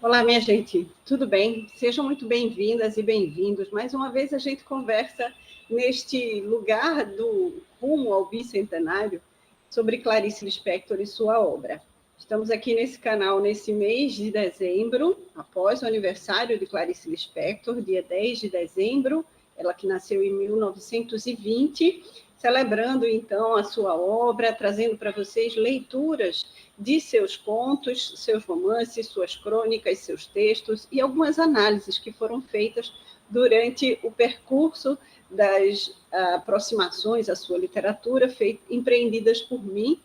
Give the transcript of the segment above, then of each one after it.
Olá, minha gente, tudo bem? Sejam muito bem-vindas e bem-vindos. Mais uma vez a gente conversa neste lugar do rumo ao bicentenário sobre Clarice Lispector e sua obra. Estamos aqui nesse canal nesse mês de dezembro, após o aniversário de Clarice Lispector, dia 10 de dezembro, ela que nasceu em 1920, celebrando então a sua obra, trazendo para vocês leituras de seus contos, seus romances, suas crônicas, seus textos e algumas análises que foram feitas durante o percurso das aproximações à sua literatura, empreendidas por mim,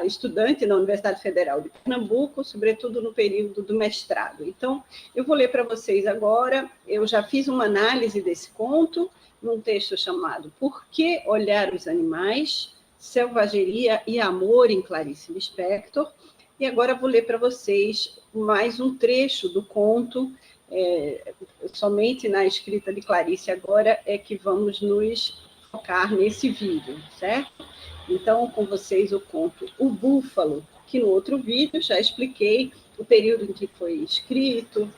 estudante na Universidade Federal de Pernambuco, sobretudo no período do mestrado. Então, eu vou ler para vocês agora, eu já fiz uma análise desse conto, num texto chamado Por que Olhar os Animais? Selvageria e Amor, em Clarice Lispector. E agora vou ler para vocês mais um trecho do conto, somente na escrita de Clarice agora é que vamos nos focar nesse vídeo, certo? Então, com vocês o conto O Búfalo, que no outro vídeo já expliquei o período em que foi escrito,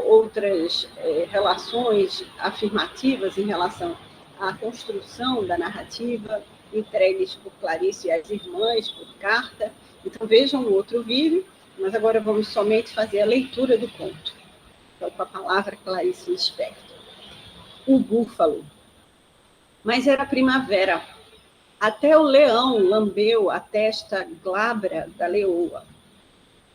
outras relações afirmativas em relação à construção da narrativa, entregues por Clarice às irmãs por carta. Então, vejam o outro vídeo, mas agora vamos somente fazer a leitura do conto. Então, com a palavra Clarice Lispector. O Búfalo. Mas era primavera. Até o leão lambeu a testa glabra da leoa.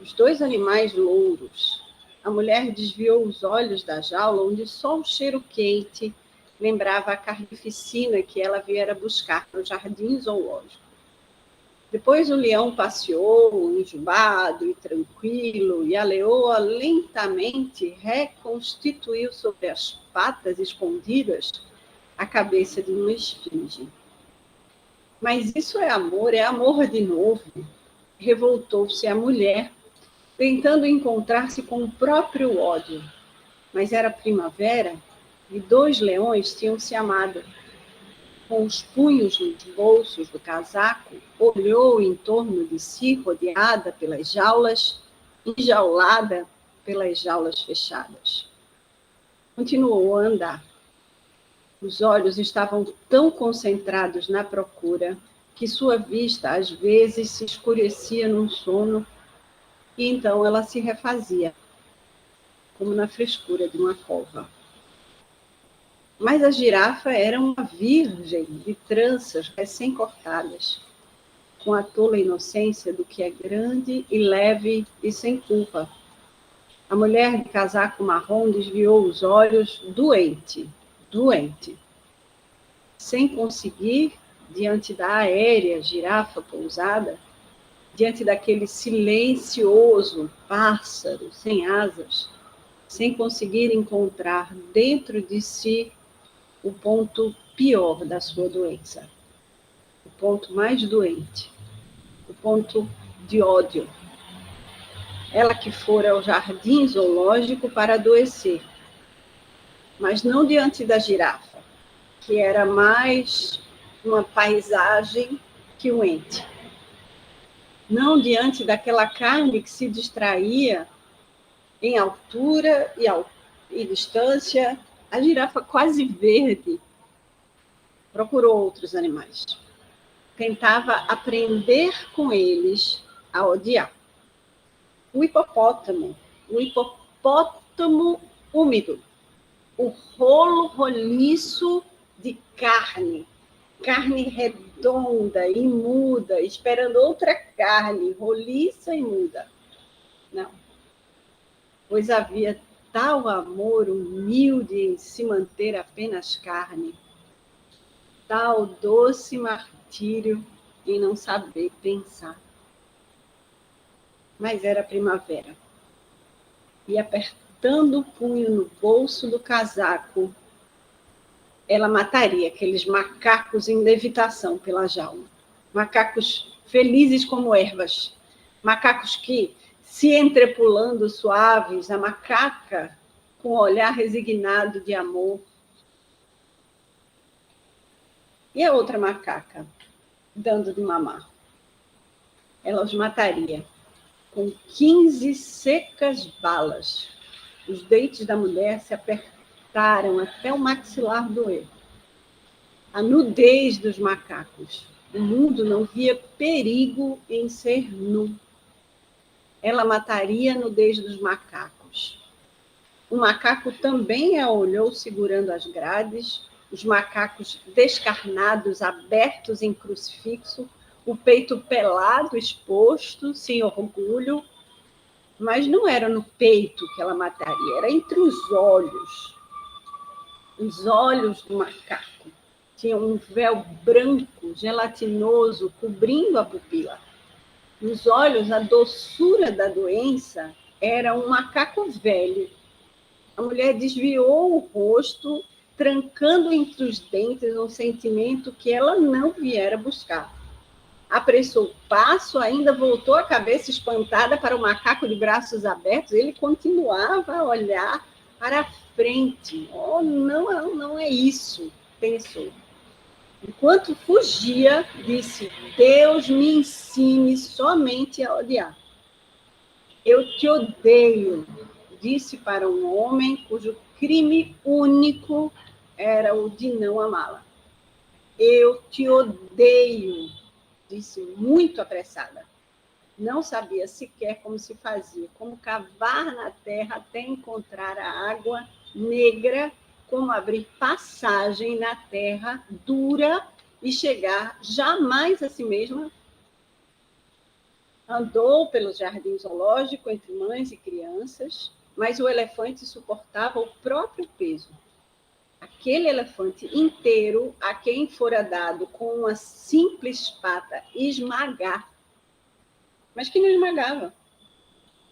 Os dois animais louros. A mulher desviou os olhos da jaula, onde só o cheiro quente lembrava a carnificina que ela viera buscar no jardim zoológico. Depois o leão passeou, enjubado e tranquilo, e a leoa lentamente reconstituiu sobre as patas escondidas a cabeça de uma esfinge. Mas isso é amor de novo. Revoltou-se a mulher, tentando encontrar-se com o próprio ódio. Mas era primavera e dois leões tinham se amado. Com os punhos nos bolsos do casaco, olhou em torno de si, rodeada pelas jaulas, enjaulada pelas jaulas fechadas. Continuou a andar. Os olhos estavam tão concentrados na procura que sua vista às vezes se escurecia num sono e então ela se refazia, como na frescura de uma cova. Mas a girafa era uma virgem de tranças recém-cortadas, com a tola inocência do que é grande e leve e sem culpa. A mulher de casaco marrom desviou os olhos, doente, sem conseguir, diante da aérea girafa pousada, diante daquele silencioso pássaro sem asas, sem conseguir encontrar dentro de si o ponto pior da sua doença, o ponto mais doente, o ponto de ódio. Ela que fora ao jardim zoológico para adoecer, mas não diante da girafa, que era mais uma paisagem que um ente. Não diante daquela carne que se distraía em altura e distância, a girafa quase verde procurou outros animais. Tentava aprender com eles a odiar. O hipopótamo úmido, o rolo roliço de carne redonda e muda, esperando outra carne, roliça e muda. Não. Pois havia tal amor humilde em se manter apenas carne, tal doce martírio em não saber pensar. Mas era primavera. E apertando o punho no bolso do casaco, ela mataria aqueles macacos em levitação pela jaula. Macacos felizes como ervas. Macacos que, se entrepulando suaves, a macaca com um olhar resignado de amor. E a outra macaca, dando de mamar. Ela os mataria com 15 secas balas. Os dentes da mulher se apertaram até o maxilar doer. A nudez dos macacos. O mundo não via perigo em ser nu. Ela mataria a nudez dos macacos. O macaco também a olhou segurando as grades, os macacos descarnados, abertos em crucifixo, o peito pelado, exposto, sem orgulho. Mas não era no peito que ela mataria, era entre os olhos. Os olhos do macaco tinham um véu branco, gelatinoso, cobrindo a pupila. Nos olhos, a doçura da doença era um macaco velho. A mulher desviou o rosto, trancando entre os dentes um sentimento que ela não viera buscar. Apressou o passo, ainda voltou a cabeça espantada para o macaco de braços abertos. Ele continuava a olhar para a frente. Oh, não é isso, pensou. Enquanto fugia, disse: Deus me ensine somente a odiar. Eu te odeio, disse para um homem cujo crime único era o de não amá-la. Eu te odeio, disse muito apressada. Não sabia sequer como se fazia, como cavar na terra até encontrar a água negra, como abrir passagem na terra dura e chegar jamais a si mesma. Andou pelo jardim zoológico entre mães e crianças, mas o elefante suportava o próprio peso. Aquele elefante inteiro, a quem fora dado com uma simples pata esmagar, mas que não esmagava.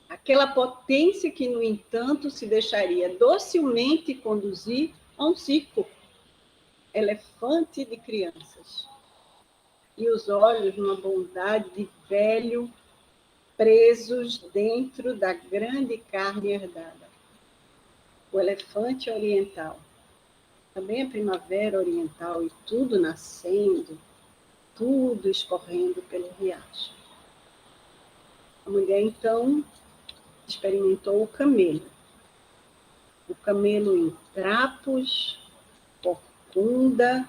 Aquela potência que, no entanto, se deixaria docilmente conduzir a um circo. Elefante de crianças. E os olhos, numa bondade de velho, presos dentro da grande carne herdada. O elefante oriental. Também a primavera oriental, e tudo nascendo, tudo escorrendo pelo riacho. A mulher, então, experimentou o camelo. O camelo em trapos, corcunda,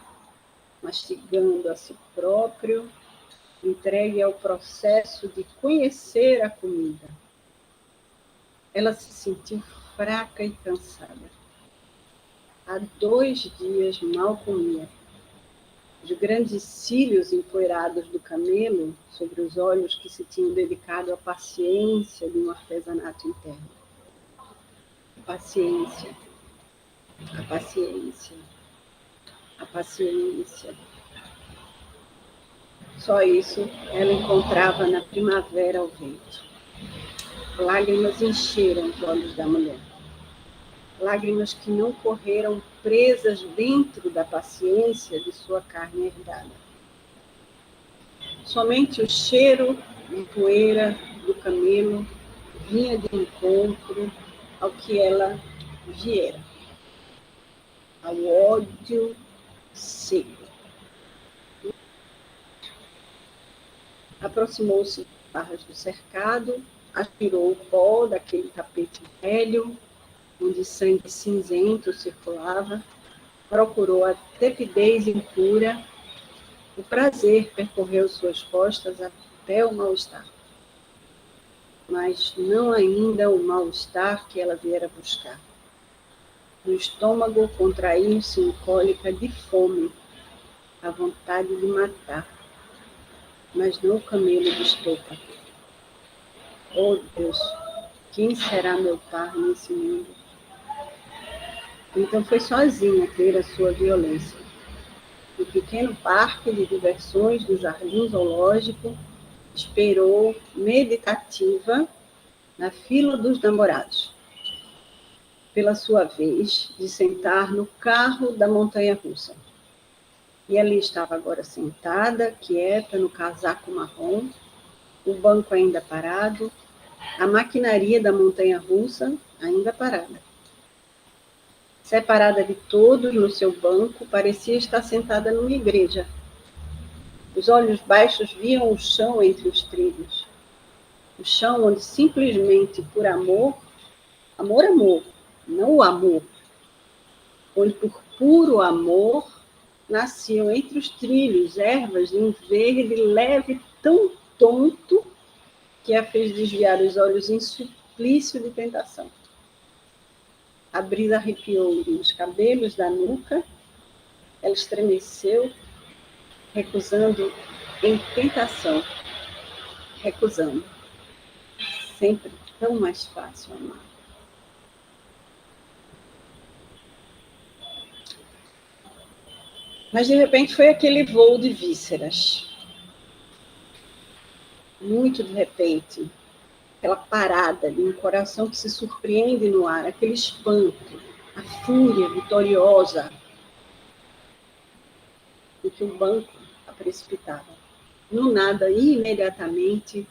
mastigando a si próprio, entregue ao processo de conhecer a comida. Ela se sentiu fraca e cansada. Há 2 dias mal comia. Os grandes cílios empoeirados do camelo sobre os olhos que se tinham dedicado à paciência de um artesanato interno. A paciência, a paciência, a paciência. Só isso ela encontrava na primavera ao vento. Lágrimas encheram os olhos da mulher. Lágrimas que não correram presas dentro da paciência de sua carne herdada. Somente o cheiro de poeira do camelo vinha de encontro ao que ela viera, ao ódio seco. Aproximou-se das barras do cercado, aspirou o pó daquele tapete velho, onde sangue cinzento circulava, procurou a tepidez impura. O prazer percorreu suas costas até o mal-estar. Mas não ainda o mal-estar que ela viera buscar. No estômago contraiu-se em cólica de fome, a vontade de matar, mas não o camelo de estopa. Oh Deus, quem será meu par nesse mundo? Então foi sozinha ter a sua violência. No pequeno parque de diversões do Jardim Zoológico, esperou, meditativa, na fila dos namorados. Pela sua vez, de sentar no carro da montanha-russa. E ali estava agora sentada, quieta, no casaco marrom, o banco ainda parado, a maquinaria da montanha-russa ainda parada. Separada de todos no seu banco, parecia estar sentada numa igreja. Os olhos baixos viam o chão entre os trilhos. O chão onde simplesmente por amor, amor, não o amor, onde por puro amor nasciam entre os trilhos ervas de um verde leve tão tonto que a fez desviar os olhos em suplício de tentação. A brisa arrepiou-lhe os cabelos da nuca, ela estremeceu, recusando em tentação, recusando. Sempre tão mais fácil amar. Mas, de repente, foi aquele voo de vísceras. Muito de repente, aquela parada de um coração que se surpreende no ar, aquele espanto, a fúria vitoriosa em que o banco a precipitava. No nada, imediatamente,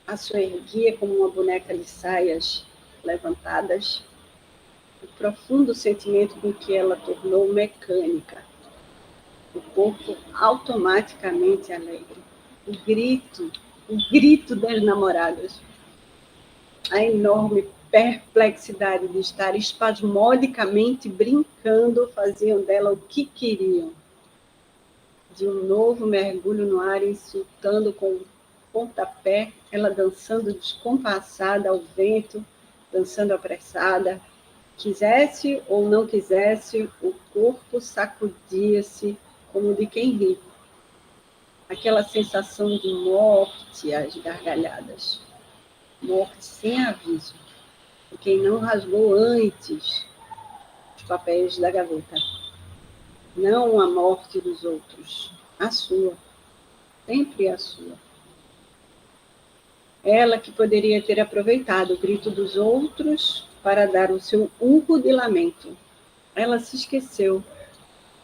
a sua erguia como uma boneca de saias levantadas, o profundo sentimento com que ela tornou mecânica, o corpo automaticamente alegre, o grito das namoradas, a enorme perplexidade de estar espasmodicamente brincando, faziam dela o que queriam. De um novo mergulho no ar, insultando com o pontapé, ela dançando descompassada ao vento, dançando apressada. Quisesse ou não quisesse, o corpo sacudia-se como de quem ri. Aquela sensação de morte às gargalhadas. Morte sem aviso. De quem não rasgou antes os papéis da gaveta. Não a morte dos outros, a sua. Sempre a sua. Ela que poderia ter aproveitado o grito dos outros para dar o seu urro de lamento. Ela se esqueceu.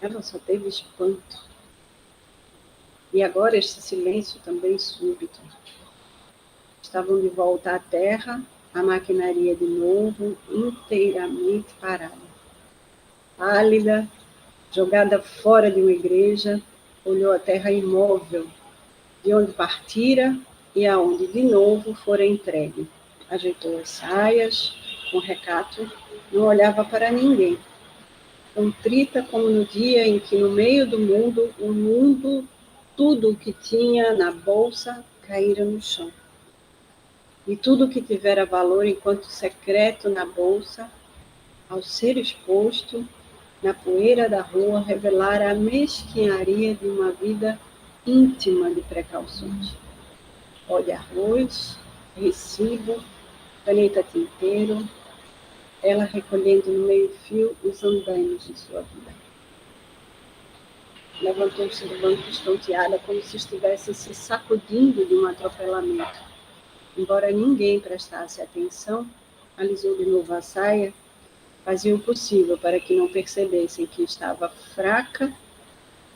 Ela só teve espanto. E agora este silêncio também súbito. Estavam de volta à terra, a maquinaria de novo, inteiramente parada. Pálida, jogada fora de uma igreja, olhou a terra imóvel, de onde partira e aonde de novo fora entregue. Ajeitou as saias, com recato, não olhava para ninguém. Contrita como no dia em que, no meio do mundo, o mundo, tudo o que tinha na bolsa, caíra no chão. E tudo o que tivera valor enquanto secreto na bolsa, ao ser exposto, na poeira da rua, revelara a mesquinharia de uma vida íntima de precauções. Pó de arroz, recibo, caneta tinteiro, ela recolhendo no meio-fio os andaimes de sua vida. Levantou-se do banco estonteada, como se estivesse se sacudindo de um atropelamento. Embora ninguém prestasse atenção, alisou de novo a saia, fazia o possível para que não percebessem que estava fraca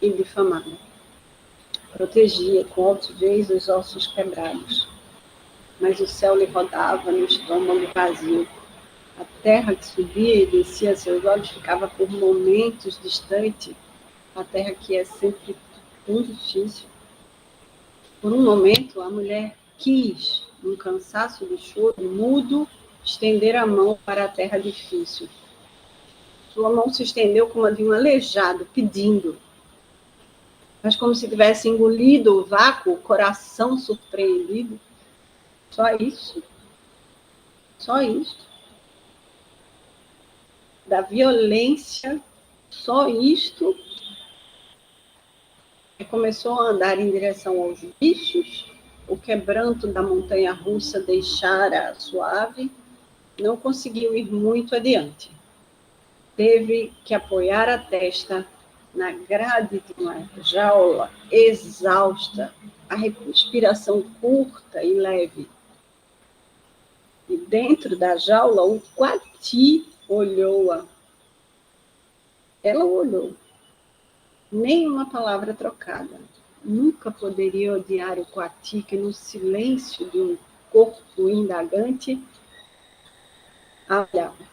e difamada. Protegia com altivez os ossos quebrados, mas o céu lhe rodava no estômago vazio. A terra que subia e descia a seus olhos ficava por momentos distante, a terra que é sempre tão difícil. Por um momento, a mulher quis, num cansaço de choro, mudo, estender a mão para a terra difícil. Sua mão se estendeu como a de um aleijado, pedindo. Mas como se tivesse engolido o vácuo, o coração surpreendido. Só isso. Só isso. Da violência, só isto. E começou a andar em direção aos bichos. O quebranto da montanha-russa deixara suave. Não conseguiu ir muito adiante. Teve que apoiar a testa na grade de uma jaula, exausta, a respiração curta e leve. E dentro da jaula, o coati olhou-a. Ela o olhou. Nem uma palavra trocada. Nunca poderia odiar o coati que, no silêncio de um corpo indagante, a olhava.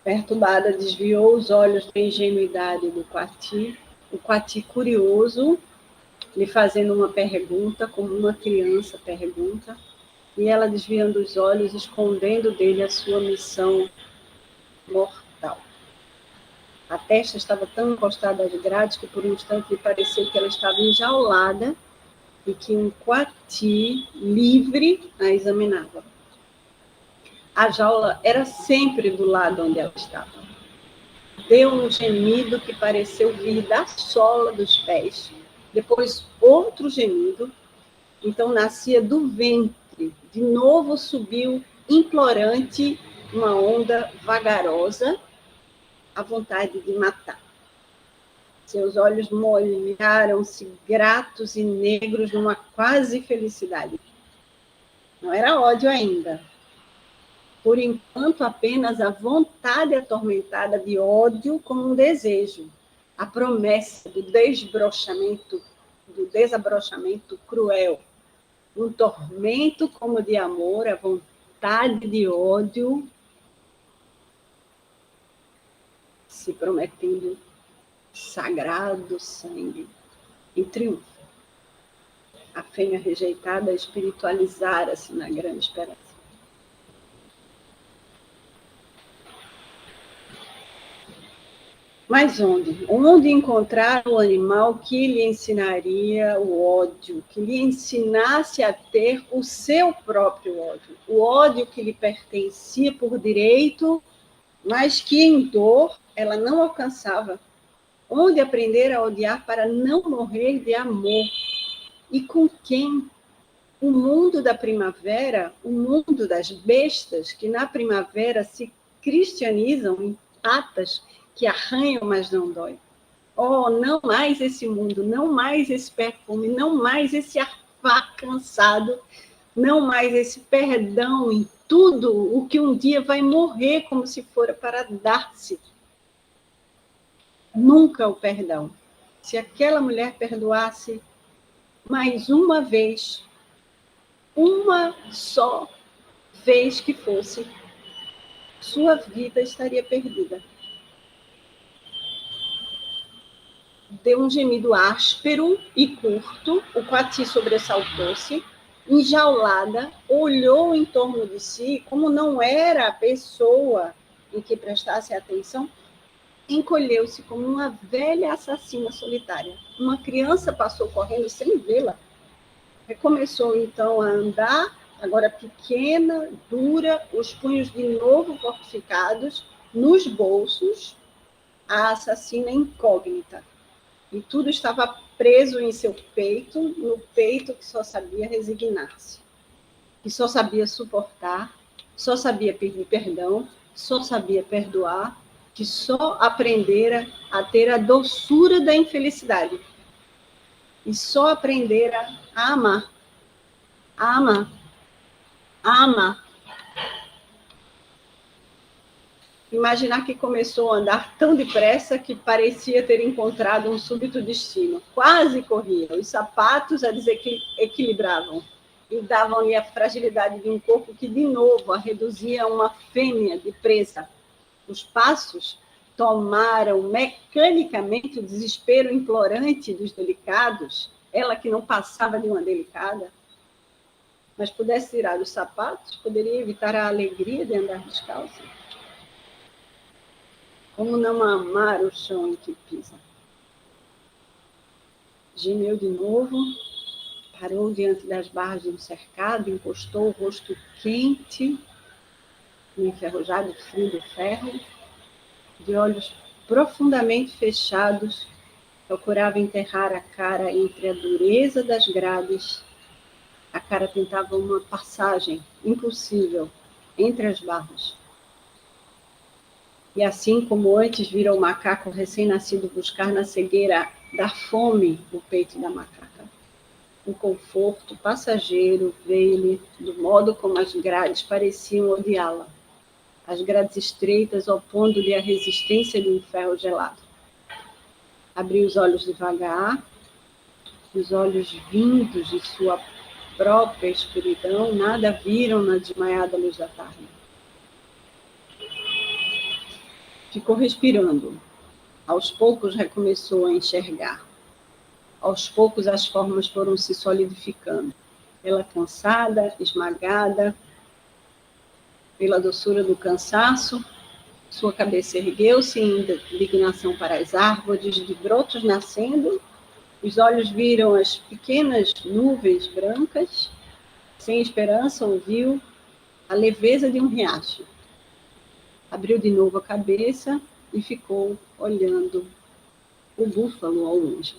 Perturbada, desviou os olhos da ingenuidade do coati, o coati curioso, lhe fazendo uma pergunta, como uma criança pergunta, e ela desviando os olhos, escondendo dele a sua missão mortal. A testa estava tão encostada às grades que por um instante lhe pareceu que ela estava enjaulada e que um coati livre a examinava. A jaula era sempre do lado onde ela estava. Deu um gemido que pareceu vir da sola dos pés, depois outro gemido, então nascia do ventre, de novo subiu implorante uma onda vagarosa, a vontade de matar. Seus olhos molharam-se gratos e negros numa quase felicidade. Não era ódio ainda. Por enquanto, apenas a vontade atormentada de ódio como um desejo, a promessa do desabrochamento cruel, um tormento como de amor, a vontade de ódio, se prometendo sagrado sangue em triunfo. A fêmea rejeitada espiritualizara-se na grande esperança. Mas onde? Onde encontrar o animal que lhe ensinaria o ódio, que lhe ensinasse a ter o seu próprio ódio, o ódio que lhe pertencia por direito, mas que em dor ela não alcançava. Onde aprender a odiar para não morrer de amor? E com quem? O mundo da primavera, o mundo das bestas que na primavera se cristianizam em patas que arranham, mas não dói. Oh, não mais esse mundo, não mais esse perfume, não mais esse ar cansado, não mais esse perdão em tudo o que um dia vai morrer como se fora para dar-se. Nunca o perdão. Se aquela mulher perdoasse mais uma vez, uma só vez que fosse, sua vida estaria perdida. Deu um gemido áspero e curto, o coati sobressaltou-se, enjaulada, olhou em torno de si, como não era a pessoa em que prestasse atenção, encolheu-se como uma velha assassina solitária. Uma criança passou correndo sem vê-la. Recomeçou então a andar, agora pequena, dura, os punhos de novo fortificados, nos bolsos, a assassina incógnita. E tudo estava preso em seu peito, no peito que só sabia resignar-se, que só sabia suportar, só sabia pedir perdão, só sabia perdoar, que só aprendera a ter a doçura da infelicidade e só aprendera a amar, a amar, a amar. Imaginar que começou a andar tão depressa que parecia ter encontrado um súbito destino. Quase corria. Os sapatos a desequilibravam e davam-lhe a fragilidade de um corpo que, de novo, a reduzia a uma fêmea de presa. Os passos tomaram mecanicamente o desespero implorante dos delicados, ela que não passava de uma delicada. Mas pudesse tirar os sapatos, poderia evitar a alegria de andar descalça. Como não amar o chão em que pisa? Gemeu de novo, parou diante das barras de um cercado, encostou o rosto quente no enferrujado frio do ferro, de olhos profundamente fechados, procurava enterrar a cara entre a dureza das grades. A cara tentava uma passagem impossível entre as barras. E assim como antes vira o macaco recém-nascido buscar na cegueira da fome o peito da macaca. O conforto passageiro veio-lhe do modo como as grades pareciam odiá-la. As grades estreitas opondo-lhe a resistência de um ferro gelado. Abriu os olhos devagar, os olhos vindos de sua própria escuridão, nada viram na desmaiada luz da tarde. Ficou respirando. Aos poucos recomeçou a enxergar. Aos poucos as formas foram se solidificando. Ela cansada, esmagada pela doçura do cansaço, sua cabeça ergueu-se em indignação para as árvores de brotos nascendo, os olhos viram as pequenas nuvens brancas, sem esperança ouviu a leveza de um riacho. Abriu de novo a cabeça e ficou olhando o búfalo ao longe.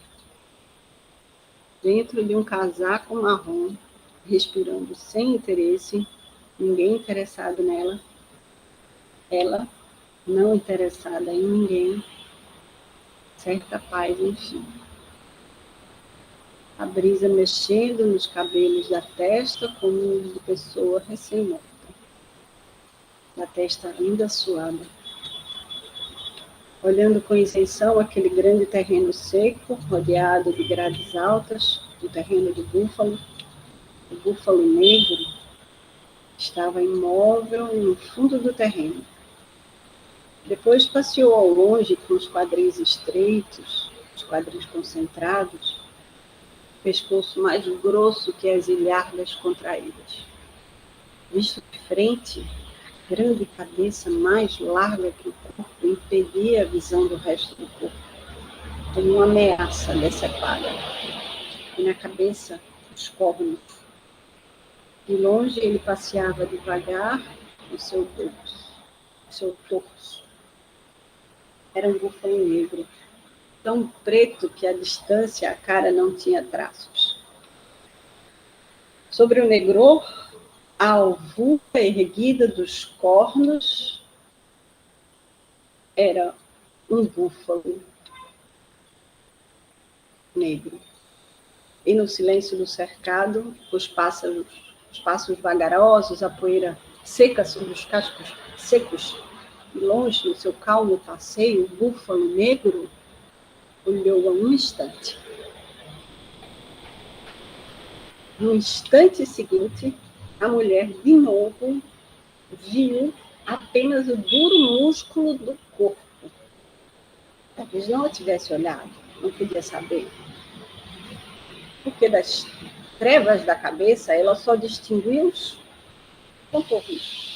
Dentro de um casaco marrom, respirando sem interesse, ninguém interessado nela, ela, não interessada em ninguém, certa paz, enfim. A brisa mexendo nos cabelos da testa como de pessoa recém-morta. Da testa ainda suada. Olhando com isenção aquele grande terreno seco, rodeado de grades altas, o terreno do búfalo, o búfalo negro estava imóvel no fundo do terreno. Depois passeou ao longe com os quadris estreitos, os quadris concentrados, pescoço mais grosso que as ilhargas contraídas. Visto de frente, a grande cabeça mais larga que o corpo impedia a visão do resto do corpo, como uma ameaça decepada. E na cabeça, os cornos. De longe ele passeava devagar o seu torso. Era um búfalo negro, tão preto que à distância a cara não tinha traços. Sobre o negror, a alvura erguida dos cornos era um búfalo negro. E no silêncio do cercado, os passos vagarosos, a poeira seca sobre os cascos secos, e longe no seu calmo passeio, o búfalo negro olhou a um instante. No instante seguinte, a mulher de novo viu apenas o duro músculo do corpo. Talvez não a tivesse olhado, não podia saber. Porque das trevas da cabeça ela só distinguiu os contornos.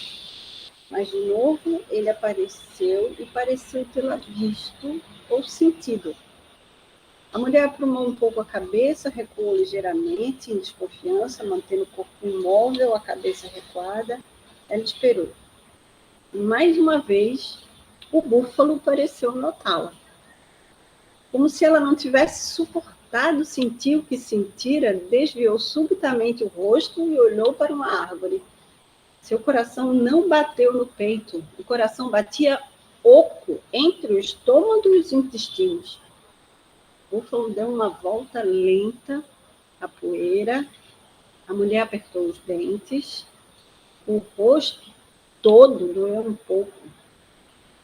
Mas de novo ele apareceu e pareceu tê-la visto ou sentido. A mulher aprumou um pouco a cabeça, recuou ligeiramente, em desconfiança, mantendo o corpo imóvel, a cabeça recuada. Ela esperou. E mais uma vez, o búfalo pareceu notá-la. Como se ela não tivesse suportado sentir o que sentira, desviou subitamente o rosto e olhou para uma árvore. Seu coração não bateu no peito, o coração batia oco entre o estômago e os intestinos. O búfalo deu uma volta lenta à poeira, a mulher apertou os dentes, o rosto todo doeu um pouco.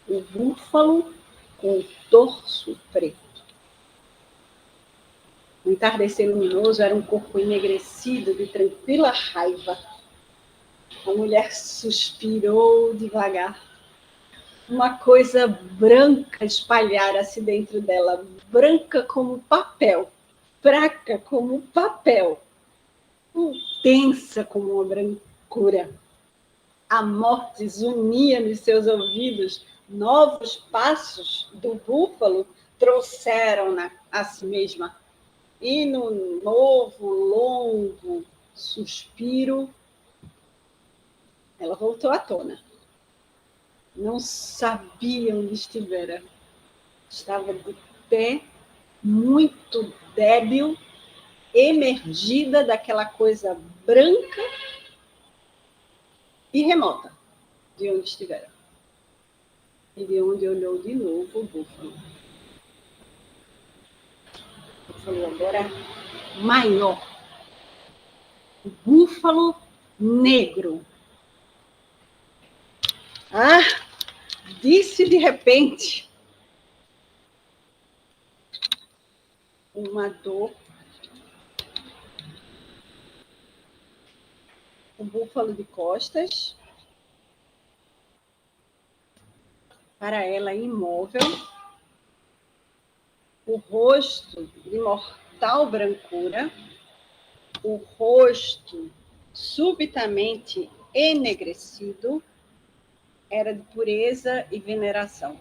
O búfalo com o torso preto. O entardecer luminoso era um corpo enegrecido de tranquila raiva. A mulher suspirou devagar. Uma coisa branca espalhara-se dentro dela, branca como papel, fraca como papel, intensa como uma brancura. A morte zunia nos seus ouvidos. Novos passos do búfalo trouxeram-na a si mesma. E no novo, longo suspiro, ela voltou à tona. Não sabia onde estivera. Estava de pé, muito débil, emergida daquela coisa branca e remota de onde estivera. E de onde olhou de novo o búfalo. O búfalo agora maior. O búfalo negro. Ah, disse de repente uma dor. O búfalo de costas, para ela imóvel, o rosto de mortal brancura, o rosto subitamente enegrecido, era de pureza e veneração.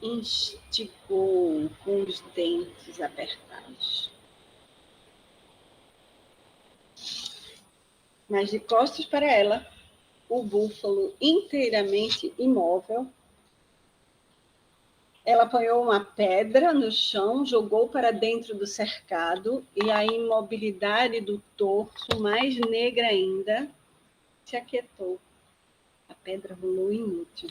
Instigou com os dentes apertados. Mas de costas para ela, o búfalo inteiramente imóvel, ela apanhou uma pedra no chão, jogou para dentro do cercado e a imobilidade do torso, mais negra ainda, se aquietou. A pedra rolou inútil.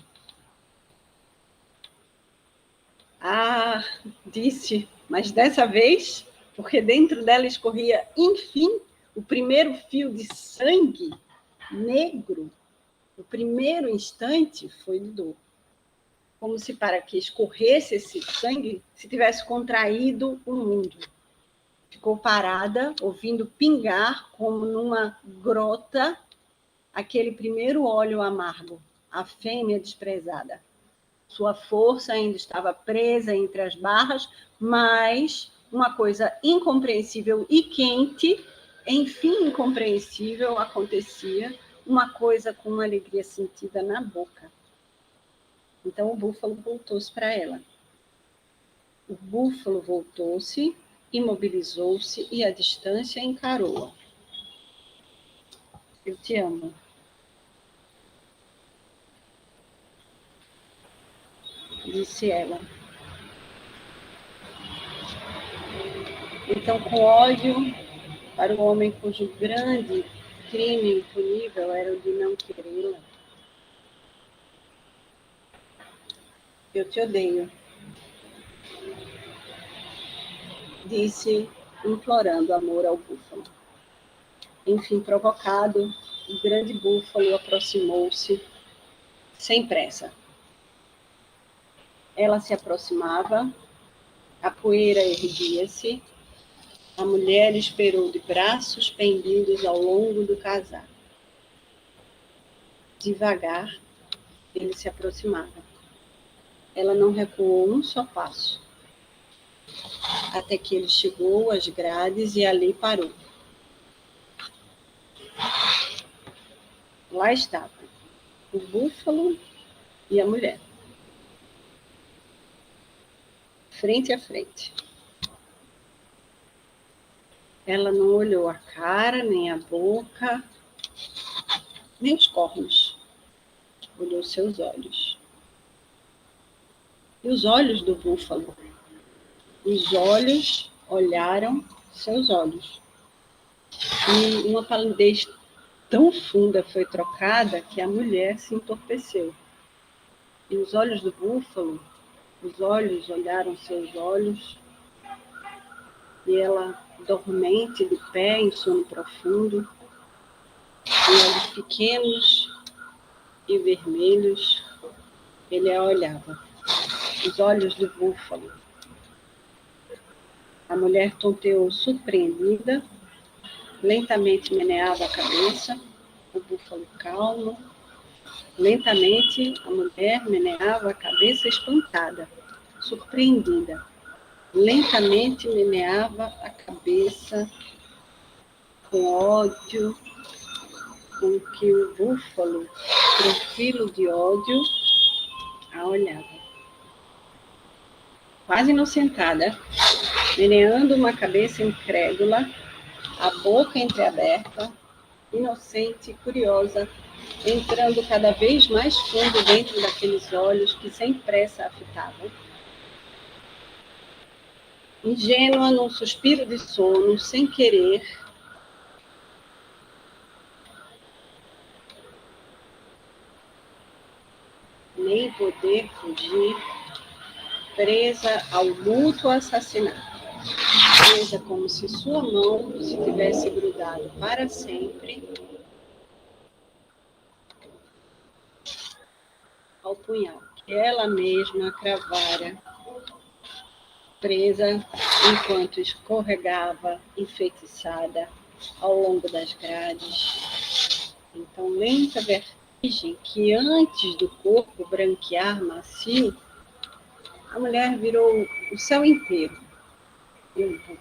Ah, disse, mas dessa vez, porque dentro dela escorria, enfim, o primeiro fio de sangue negro. O primeiro instante foi de dor. Como se para que escorresse esse sangue, se tivesse contraído o mundo. Ficou parada, ouvindo pingar, como numa grota, aquele primeiro óleo amargo, a fêmea desprezada. Sua força ainda estava presa entre as barras, mas uma coisa incompreensível e quente, enfim incompreensível, acontecia, uma coisa com uma alegria sentida na boca. Então o búfalo voltou-se para ela. O búfalo voltou-se, imobilizou-se e, à distância, encarou-a. Eu te amo. Disse ela. Então, com ódio para o homem cujo grande crime impunível era o de não querê-la, eu te odeio, disse, implorando amor ao búfalo. Enfim, provocado, o grande búfalo aproximou-se sem pressa. Ela se aproximava, a poeira erguia-se, a mulher esperou de braços pendidos ao longo do casaco. Devagar, ele se aproximava. Ela não recuou um só passo, até que ele chegou às grades e ali parou. Lá estava o búfalo e a mulher, frente a frente. Ela não olhou a cara, nem a boca, nem os cornos. Olhou seus olhos. E os olhos do búfalo? Os olhos olharam seus olhos. E uma palidez tão funda foi trocada que a mulher se entorpeceu. E os olhos do búfalo, os olhos olharam seus olhos, e ela, dormente, de pé, em sono profundo, com olhos pequenos e vermelhos, ele a olhava. Os olhos do búfalo. A mulher tonteou surpreendida, lentamente meneava a cabeça, o búfalo calmo. Lentamente, a mulher meneava a cabeça espantada, surpreendida. Lentamente meneava a cabeça com ódio, com que o búfalo, tranquilo de ódio, a olhava. Quase inocentada, meneando uma cabeça incrédula, a boca entreaberta, inocente e curiosa, entrando cada vez mais fundo dentro daqueles olhos que sem pressa a fitavam. Ingênua num suspiro de sono, sem querer, nem poder fugir, presa ao mútuo assassinato, presa como se sua mão se tivesse grudado para sempre ao punhal que ela mesma cravara, presa enquanto escorregava, enfeitiçada, ao longo das grades. Então, lenta vertigem que antes do corpo branquear macio, a mulher virou o céu inteiro, Eu vou